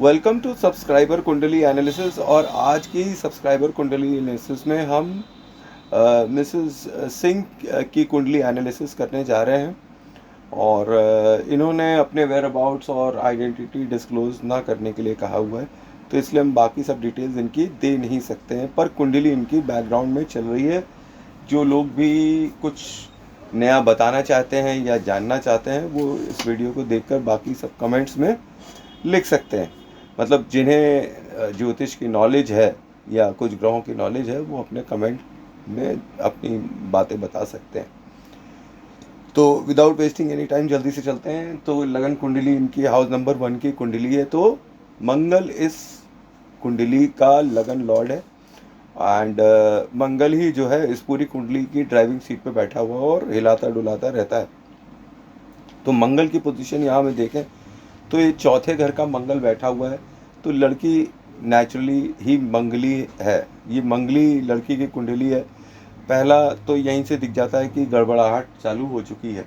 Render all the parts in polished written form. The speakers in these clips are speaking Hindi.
वेलकम टू सब्सक्राइबर कुंडली एनालिसिस। और आज की सब्सक्राइबर कुंडली एनालिसिस में हम मिसेस सिंह की कुंडली एनालिसिस करने जा रहे हैं। और इन्होंने अपने वेयर अबाउट्स और आइडेंटिटी डिस्क्लोज ना करने के लिए कहा हुआ है, तो इसलिए हम बाकी सब डिटेल्स इनकी दे नहीं सकते हैं। पर कुंडली इनकी बैकग्राउंड में चल रही है। जो लोग भी कुछ नया बताना चाहते हैं या जानना चाहते हैं, वो इस वीडियो को देखकर बाकी सब कमेंट्स में लिख सकते हैं। मतलब जिन्हें ज्योतिष की नॉलेज है या कुछ ग्रहों की नॉलेज है, वो अपने कमेंट में अपनी बातें बता सकते हैं। तो विदाउट वेस्टिंग एनी टाइम जल्दी से चलते हैं। तो लगन कुंडली इनकी हाउस नंबर 1 की कुंडली है। तो मंगल इस कुंडली का लगन लॉर्ड है। एंड मंगल ही जो है इस पूरी कुंडली की ड्राइविंग सीट पे बैठा हुआ और हिलाता डुलाता रहता है। तो मंगल की पोजीशन यहाँ में देखें तो ये चौथे घर का मंगल बैठा हुआ है। तो लड़की नेचुरली ही मंगली है। ये मंगली लड़की की कुंडली है। पहला तो यहीं से दिख जाता है कि गड़बड़ाहट चालू हो चुकी है।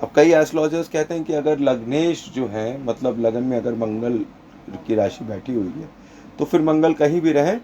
अब कई एस्ट्रोलॉजर्स कहते हैं कि अगर लग्नेश जो है, मतलब लगन में अगर मंगल की राशि बैठी हुई है, तो फिर मंगल कहीं भी रहे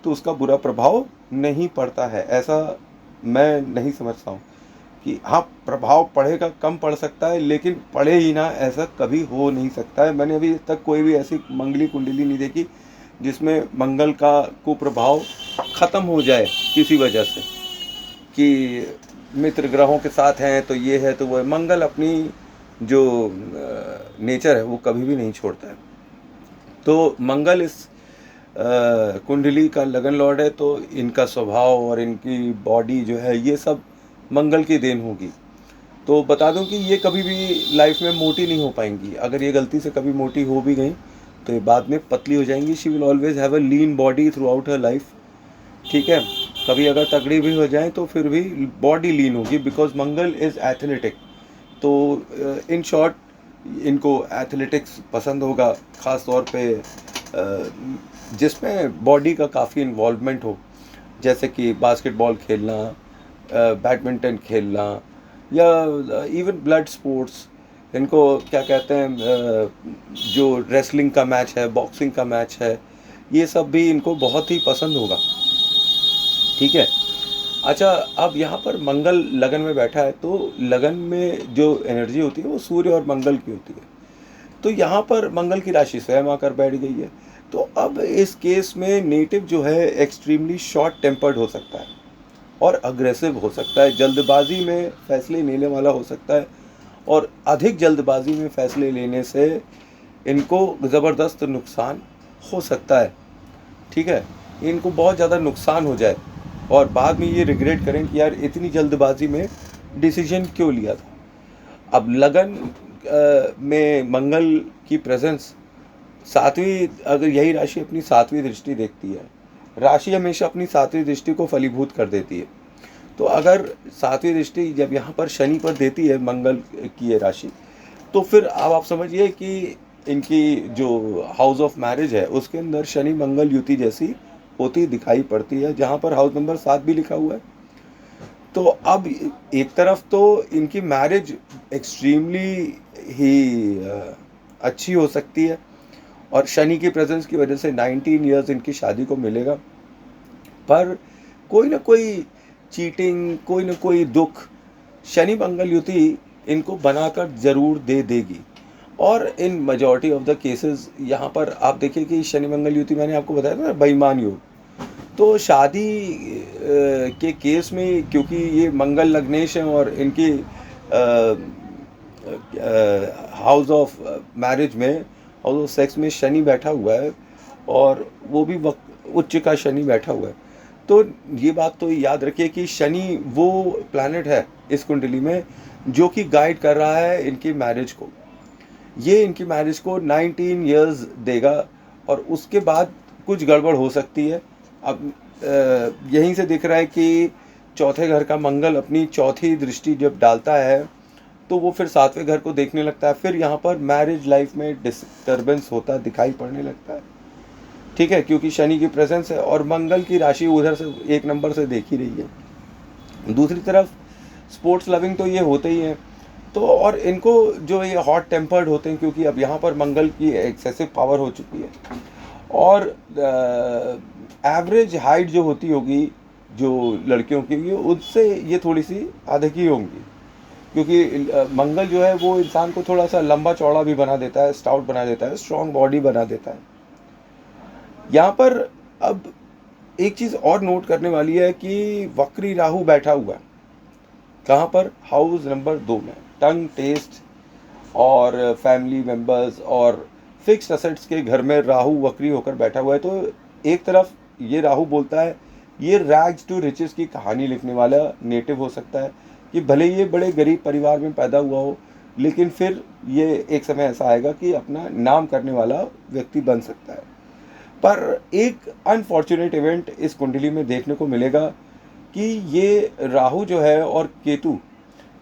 तो उसका बुरा प्रभाव नहीं पड़ता है। ऐसा मैं नहीं समझता हूँ कि हाँ, प्रभाव पड़ेगा, कम पड़ सकता है, लेकिन पड़े ही ना, ऐसा कभी हो नहीं सकता है। मैंने अभी तक कोई भी ऐसी मंगली कुंडली नहीं देखी जिसमें मंगल का कुप्रभाव खत्म हो जाए किसी वजह से, कि मित्र ग्रहों के साथ हैं तो ये है तो वो है। मंगल अपनी जो नेचर है वो कभी भी नहीं छोड़ता है। तो मंगल इस कुंडली का लगन लॉर्ड है। तो इनका स्वभाव और इनकी बॉडी जो है, ये सब मंगल की देन होगी। तो बता दूं कि ये कभी भी लाइफ में मोटी नहीं हो पाएंगी। अगर ये गलती से कभी मोटी हो भी गई तो ये बाद में पतली हो जाएंगी। She will always have a lean body through out her life. ठीक है। कभी अगर तगड़ी भी हो जाए तो फिर भी बॉडी लीन होगी, बिकॉज मंगल इज एथलेटिक। तो इन शॉर्ट, इनको एथलेटिक्स पसंद होगा, ख़ास तौर पे जिसमें बॉडी का काफ़ी इन्वॉल्वमेंट हो, जैसे कि बास्केटबॉल खेलना, बैडमिंटन खेलना, या इवन ब्लड स्पोर्ट्स। इनको क्या कहते हैं, जो रेसलिंग का मैच है, बॉक्सिंग का मैच है, ये सब भी इनको बहुत ही पसंद होगा। ठीक है। अच्छा, अब यहाँ पर मंगल लगन में बैठा है, तो लगन में जो एनर्जी होती है वो सूर्य और मंगल की होती है। तो यहाँ पर मंगल की राशि स्वयं आकर बैठ गई है। तो अब इस केस में नेटिव जो है एक्सट्रीमली शॉर्ट टेम्पर्ड हो सकता है और अग्रेसिव हो सकता है, जल्दबाजी में फैसले लेने वाला हो सकता है। और अधिक जल्दबाजी में फैसले लेने से इनको ज़बरदस्त नुकसान हो सकता है। ठीक है। इनको बहुत ज़्यादा नुकसान हो जाए और बाद में ये रिग्रेट करें कि यार इतनी जल्दबाजी में डिसीजन क्यों लिया था। अब लगन में मंगल की प्रेजेंस सातवीं, अगर यही राशि अपनी सातवीं दृष्टि देखती है, राशि हमेशा अपनी सातवीं दृष्टि को फलीभूत कर देती है। तो अगर सातवीं दृष्टि जब यहाँ पर शनि पर देती है मंगल की ये राशि, तो फिर अब आप समझिए कि इनकी जो हाउस ऑफ मैरिज है उसके अंदर शनि मंगल युति जैसी होती दिखाई पड़ती है, जहाँ पर हाउस नंबर 7 भी लिखा हुआ है। तो अब एक तरफ तो इनकी मैरिज एक्सट्रीमली ही अच्छी हो सकती है और शनि की प्रेजेंस की वजह से 19 इयर्स इनकी शादी को मिलेगा। पर कोई ना कोई चीटिंग, कोई ना कोई दुख शनि मंगल युति इनको बनाकर ज़रूर दे देगी। और इन मेजॉरिटी ऑफ द केसेस यहाँ पर आप देखिए कि शनि मंगल युति, मैंने आपको बताया था ना, बेईमान योग। तो शादी के केस में, क्योंकि ये मंगल लग्नेश हैं और इनकी हाउस ऑफ मैरिज में, हाउस ऑफ सेक्स में शनि बैठा हुआ है और वो भी उच्च का शनि बैठा हुआ है। तो ये बात तो याद रखिए कि शनि वो प्लैनेट है इस कुंडली में जो कि गाइड कर रहा है इनकी मैरिज को। ये इनकी मैरिज को 19 इयर्स देगा और उसके बाद कुछ गड़बड़ हो सकती है। अब यहीं से दिख रहा है कि चौथे घर का मंगल अपनी चौथी दृष्टि जब डालता है तो वो फिर सातवें घर को देखने लगता है। फिर यहाँ पर मैरिज लाइफ में डिस्टर्बेंस होता दिखाई पड़ने लगता है। ठीक है, क्योंकि शनि की प्रेजेंस है और मंगल की राशि उधर से एक नंबर से देख ही रही है। दूसरी तरफ स्पोर्ट्स लविंग तो ये होते ही हैं। तो और इनको जो ये हॉट टेम्पर्ड होते हैं, क्योंकि अब यहाँ पर मंगल की एक्सेसिव पावर हो चुकी है, और एवरेज हाइट जो होती होगी जो लड़कियों की, उससे ये थोड़ी सी अधिक ही होंगी, क्योंकि मंगल जो है वो इंसान को थोड़ा सा लंबा चौड़ा भी बना देता है, स्टाउट बना देता है, स्ट्रॉन्ग बॉडी बना देता है। यहाँ पर अब एक चीज़ और नोट करने वाली है कि वक्री राहु बैठा हुआ है कहाँ पर, हाउस नंबर 2 में। टंग, टेस्ट और फैमिली मेंबर्स और फिक्स्ड असेट्स के घर में राहु वक्री होकर बैठा हुआ है। तो एक तरफ ये राहु बोलता है ये रैग्स टू रिचेस की कहानी लिखने वाला नेटिव हो सकता है, कि भले ये बड़े गरीब परिवार में पैदा हुआ हो, लेकिन फिर ये एक समय ऐसा आएगा कि अपना नाम करने वाला व्यक्ति बन सकता है। पर एक अनफॉर्चुनेट इवेंट इस कुंडली में देखने को मिलेगा कि ये राहु जो है और केतु,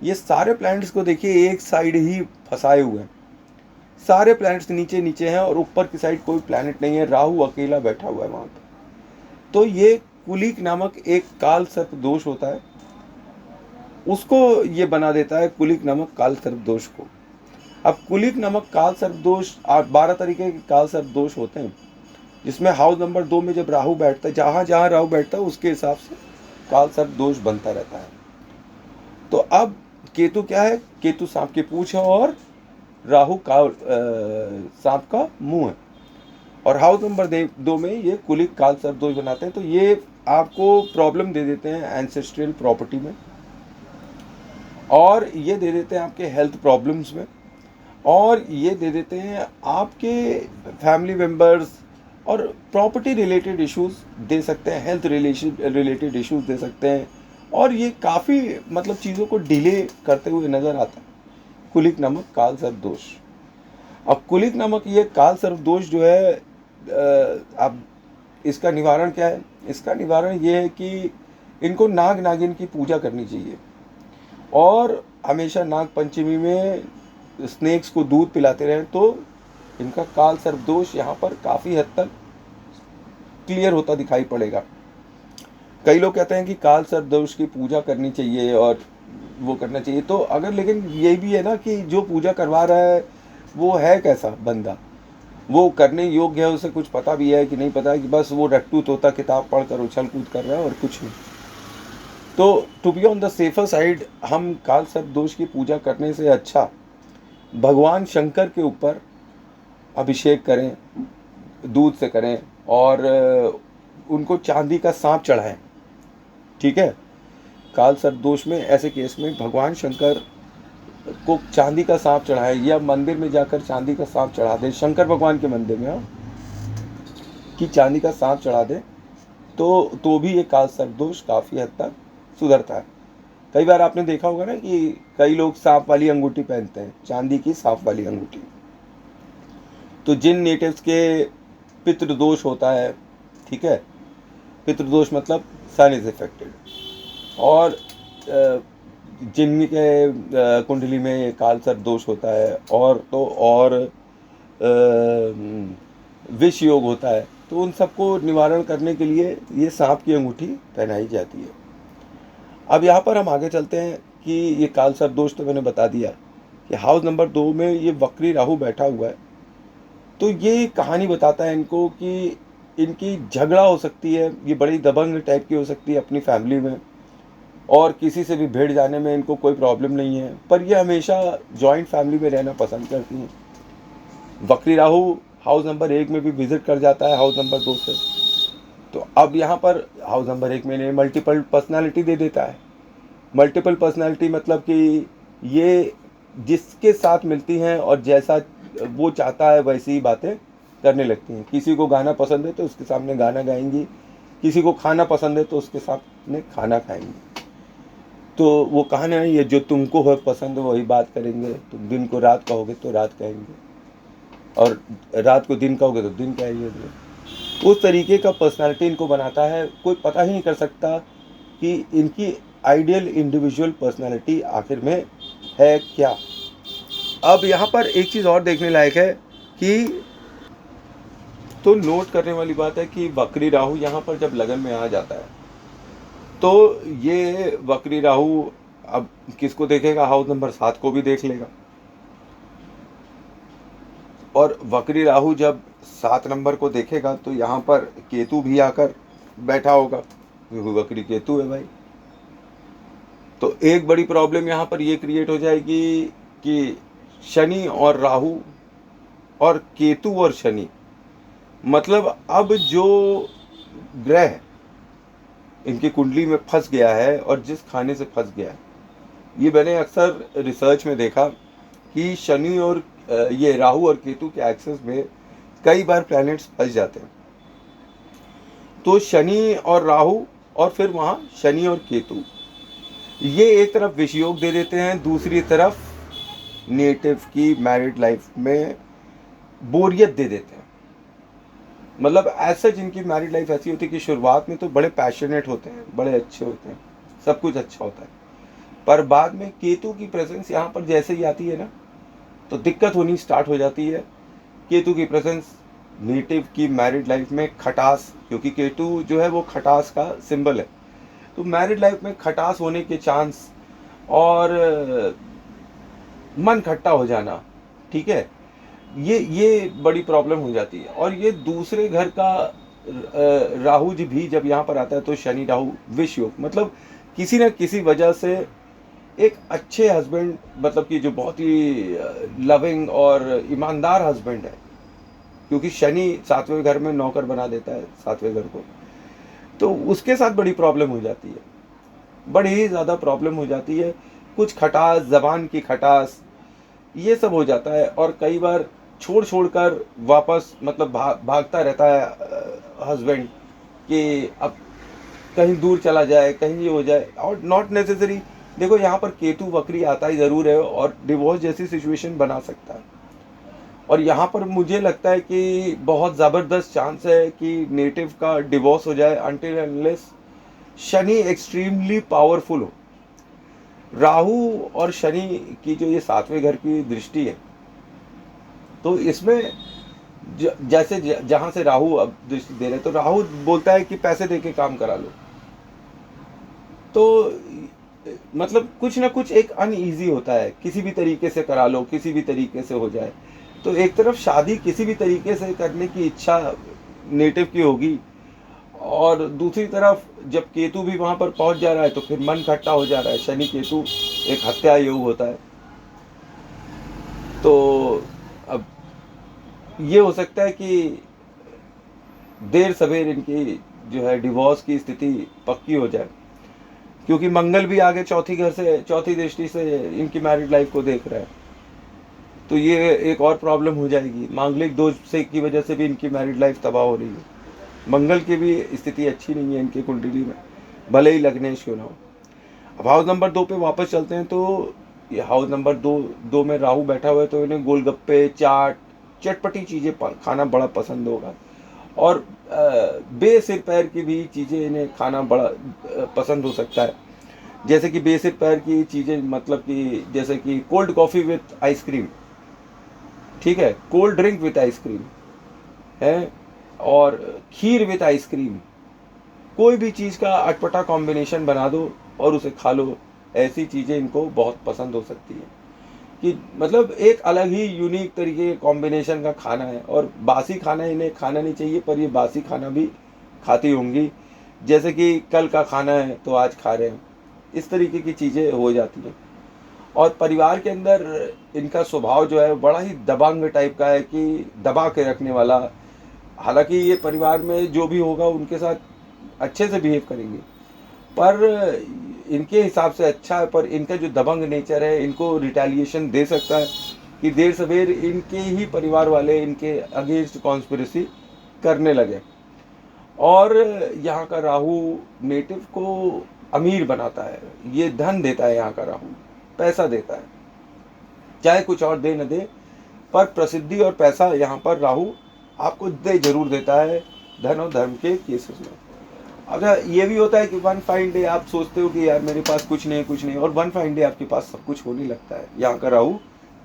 ये सारे प्लैनेट्स को देखिए एक साइड ही फंसाए हुए हैं। सारे प्लैनेट्स नीचे नीचे हैं और ऊपर की साइड कोई प्लैनेट नहीं है, राहु अकेला बैठा हुआ है वहाँ पर। तो ये कुलिक नामक एक काल सर्प दोष होता है, उसको ये बना देता है, कुलिक नामक काल सर्प दोष को। अब कुलिक नामक काल सर्प दोष 12 तरीके के काल सर्प दोष होते हैं, जिसमें हाउस नंबर 2 में जब राहु बैठता है, जहाँ जहाँ राहु बैठता है उसके हिसाब से काल सर्प दोष बनता रहता है। तो अब केतु क्या है, केतु सांप की पूंछ है और राहु का सांप का मुंह है, और हाउस नंबर 2 में ये कुलिक काल सर्प दोष बनाते हैं। तो ये आपको प्रॉब्लम दे देते हैं एंसेस्ट्रियल प्रॉपर्टी में, और ये दे देते हैं आपके हेल्थ प्रॉब्लम्स में, और ये दे देते हैं आपके फैमिली मेम्बर्स और प्रॉपर्टी रिलेटेड इश्यूज दे सकते हैं, हेल्थ रिलेटेड इश्यूज दे सकते हैं, और ये काफ़ी मतलब चीज़ों को डिले करते हुए नज़र आता है कुलिक नामक काल सर्प दोष। अब कुलिक नामक ये काल सर्प दोष जो है, अब इसका निवारण क्या है? इसका निवारण ये है कि इनको नाग नागिन की पूजा करनी चाहिए, और हमेशा नाग पंचमी में स्नेक्स को दूध पिलाते रहें, तो इनका काल सर्प दोष यहाँ पर काफ़ी हद तक क्लियर होता दिखाई पड़ेगा। कई लोग कहते हैं कि काल सर्प दोष की पूजा करनी चाहिए और वो करना चाहिए, तो अगर, लेकिन ये भी है ना कि जो पूजा करवा रहा है वो है कैसा बंदा, वो करने योग्य है, उसे कुछ पता भी है कि नहीं पता है, कि बस वो रट्टू तोता किताब पढ़कर उछल कूद कर रहा है और कुछ नहीं। तो to be on the safer side, हम काल सर्प दोष की पूजा करने से अच्छा भगवान शंकर के ऊपर अभिषेक करें, दूध से करें, और उनको चांदी का सांप चढ़ाएं। ठीक है, काल सर्प दोष में ऐसे केस में भगवान शंकर को चांदी का सांप चढ़ाएं, या मंदिर में जाकर चांदी का सांप चढ़ा दें, शंकर भगवान के मंदिर में, हाँ, कि चांदी का सांप चढ़ा दें, तो भी ये काल सर्प दोष काफ़ी हद तक सुधरता है। कई बार आपने देखा होगा ना कि कई लोग सांप वाली अंगूठी पहनते हैं, चांदी की सांप वाली अंगूठी। तो जिन नेटिव्स के पितृदोष होता है, ठीक है, पितृदोष मतलब सन इज इफेक्टेड, और जिनके कुंडली में काल सर्प दोष होता है, और विष योग होता है, तो उन सबको निवारण करने के लिए ये सांप की अंगूठी पहनाई जाती है। अब यहाँ पर हम आगे चलते हैं कि ये काल सर्प दोष तो मैंने बता दिया कि हाउस नंबर 2 में ये वक्री राहु बैठा हुआ है, तो ये कहानी बताता है इनको कि इनकी झगड़ा हो सकती है, ये बड़ी दबंग टाइप की हो सकती है अपनी फैमिली में, और किसी से भी भिड़ जाने में इनको कोई प्रॉब्लम नहीं है, पर ये हमेशा जॉइंट फैमिली में रहना पसंद करती हैं। वक्री राहु हाउस नंबर 1 में भी विजिट कर जाता है हाउस नंबर 2 से, तो अब यहाँ पर हाउस नंबर 1 में इन्हें मल्टीपल पर्सनालिटी दे देता है। मल्टीपल पर्सनालिटी मतलब कि ये जिसके साथ मिलती हैं और जैसा वो चाहता है वैसी ही बातें करने लगती हैं। किसी को गाना पसंद है तो उसके सामने गाना गाएंगी, किसी को खाना पसंद है तो उसके सामने खाना खाएंगी। तो वो कहानी है, ये जो तुमको है पसंद वही बात करेंगे, तुम दिन को रात कहोगे तो रात कहेंगे, और रात को दिन कहोगे तो दिन कहेंगे। उस तरीके का पर्सनालिटी इनको बनाता है, कोई पता ही नहीं कर सकता कि इनकी आइडियल इंडिविजुअल पर्सनालिटी आखिर में है क्या। अब यहाँ पर एक चीज़ और देखने लायक है कि, तो नोट करने वाली बात है कि वक्री राहु यहाँ पर जब लगन में आ जाता है, तो ये वक्री राहु अब किसको देखेगा, हाउस नंबर 7 को भी देख लेगा। और वक्री राहु जब 7 नंबर को देखेगा तो यहाँ पर केतु भी आकर बैठा होगा, क्योंकि वक्री केतु है भाई। तो एक बड़ी प्रॉब्लम यहाँ पर ये क्रिएट हो जाएगी कि शनि और राहु और केतु और शनि, मतलब अब जो ग्रह इनकी कुंडली में फंस गया है और जिस खाने से फंस गया है, ये मैंने अक्सर रिसर्च में देखा कि शनि और ये राहु और केतु के एक्सेस में कई बार प्लैनेट्स फंस जाते हैं। तो शनि और राहु और फिर वहाँ शनि और केतु, ये एक तरफ विषयोग दे देते हैं, दूसरी तरफ नेटिव की मैरिड लाइफ में बोरियत दे देते हैं। मतलब ऐसा जिनकी मैरिड लाइफ ऐसी होती है कि शुरुआत में तो बड़े पैशनेट होते हैं, बड़े अच्छे होते हैं, सब कुछ अच्छा होता है, पर बाद में केतु की प्रेजेंस यहाँ पर जैसे ही आती है ना, तो दिक्कत होनी स्टार्ट हो जाती है। केतु की प्रेजेंस नेटिव की मैरिड लाइफ में खटास, क्योंकि केतु जो है वो खटास का सिंबल है, तो मैरिड लाइफ में खटास होने के चांस और मन खट्टा हो जाना, ठीक है, ये बड़ी प्रॉब्लम हो जाती है। और ये दूसरे घर का राहु जी भी जब यहाँ पर आता है तो शनि राहु विष योग, मतलब किसी न किसी वजह से एक अच्छे हस्बैंड, मतलब कि जो बहुत ही लविंग और ईमानदार हस्बैंड है, क्योंकि शनि 7वें घर में नौकर बना देता है 7वें घर को, तो उसके साथ बड़ी प्रॉब्लम हो जाती है, बड़ी ही ज़्यादा प्रॉब्लम हो जाती है। कुछ खटास, जबान की खटास, ये सब हो जाता है। और कई बार छोड़ कर वापस, मतलब भागता रहता है हस्बैंड कि अब कहीं दूर चला जाए, कहीं ये हो जाए, और नॉट नेसेसरी। देखो यहाँ पर केतु वक्री आता ही ज़रूर है और डिवोर्स जैसी सिचुएशन बना सकता है। और यहाँ पर मुझे लगता है कि बहुत ज़बरदस्त चांस है कि नेटिव का डिवोर्स हो जाए until unless Shani extremely powerful हो। राहु और शनि की जो ये 7वें घर की दृष्टि है, तो इसमें जैसे जहाँ से राहु अब दृष्टि दे रहे हैं, तो राहु बोलता है कि पैसे दे के काम करा लो, तो मतलब कुछ ना कुछ एक अनईजी होता है, किसी भी तरीके से करा लो, किसी भी तरीके से हो जाए। तो एक तरफ शादी किसी भी तरीके से करने की इच्छा नेटिव की होगी, और दूसरी तरफ जब केतु भी वहाँ पर पहुँच जा रहा है तो फिर मन खट्टा हो जा रहा है। शनि केतु एक हत्या योग होता है। तो अब ये हो सकता है कि देर सवेर इनकी जो है डिवोर्स की स्थिति पक्की हो जाए, क्योंकि मंगल भी आगे चौथी घर से, चौथी दृष्टि से इनकी मैरिड लाइफ को देख रहा है, तो ये एक और प्रॉब्लम हो जाएगी। मांगलिक दोष से की वजह से भी इनकी मैरिड लाइफ तबाह हो रही है। मंगल की भी स्थिति अच्छी नहीं है इनकी कुंडली में, भले ही लग्नेश क्यों ना हो। अब हाउस नंबर 2 पे वापस चलते हैं। तो ये हाउस नंबर 2 में राहु बैठा हुआ है, तो इन्हें गोलगप्पे, चाट, चटपटी चीज़ें खाना बड़ा पसंद होगा, और बेसिर पैर की भी चीज़ें इन्हें खाना बड़ा पसंद हो सकता है। जैसे कि बेसिर पैर की चीज़ें, मतलब कि जैसे कि कोल्ड कॉफ़ी विथ आइसक्रीम, ठीक है, कोल्ड ड्रिंक विथ आइसक्रीम है, और खीर विथ आइसक्रीम, कोई भी चीज़ का अटपटा कॉम्बिनेशन बना दो और उसे खा लो। ऐसी चीज़ें इनको बहुत पसंद हो सकती है कि मतलब एक अलग ही यूनिक तरीके के कॉम्बिनेशन का खाना है। और बासी खाना इन्हें खाना नहीं चाहिए, पर ये बासी खाना भी खाती होंगी, जैसे कि कल का खाना है तो आज खा रहे हैं, इस तरीके की चीज़ें हो जाती हैं। और परिवार के अंदर इनका स्वभाव जो है बड़ा ही दबंग टाइप का है, कि दबा के रखने वाला। हालांकि ये परिवार में जो भी होगा उनके साथ अच्छे से बिहेव करेंगे, पर इनके हिसाब से अच्छा है, पर इनका जो दबंग नेचर है इनको रिटेलिएशन दे सकता है कि देर सवेर इनके ही परिवार वाले इनके अगेंस्ट कॉन्स्पिरेसी करने लगे। और यहाँ का राहु नेटिव को अमीर बनाता है, ये धन देता है, यहाँ का राहु पैसा देता है, चाहे कुछ और दे न दे, पर प्रसिद्धि और पैसा यहाँ पर राहु आपको दे जरूर देता है, धन और धर्म के केसेस में। अब ये भी होता है कि वन फाइन डे आप सोचते हो कि यार मेरे पास कुछ नहीं, और वन फाइन डे आपके पास सब कुछ होने लगता है। यहाँ का राहु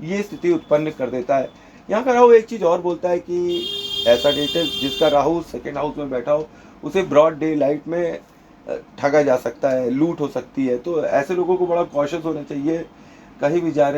ये स्थिति उत्पन्न कर देता है। यहाँ का राहु एक चीज़ और बोलता है कि ऐसा नेटिव जिसका राहु सेकेंड हाउस में बैठा हो, उसे ब्रॉड डे लाइट में ठगा जा सकता है, लूट हो सकती है। तो ऐसे लोगों को बड़ा कॉशियस होना चाहिए, कहीं भी जा रहे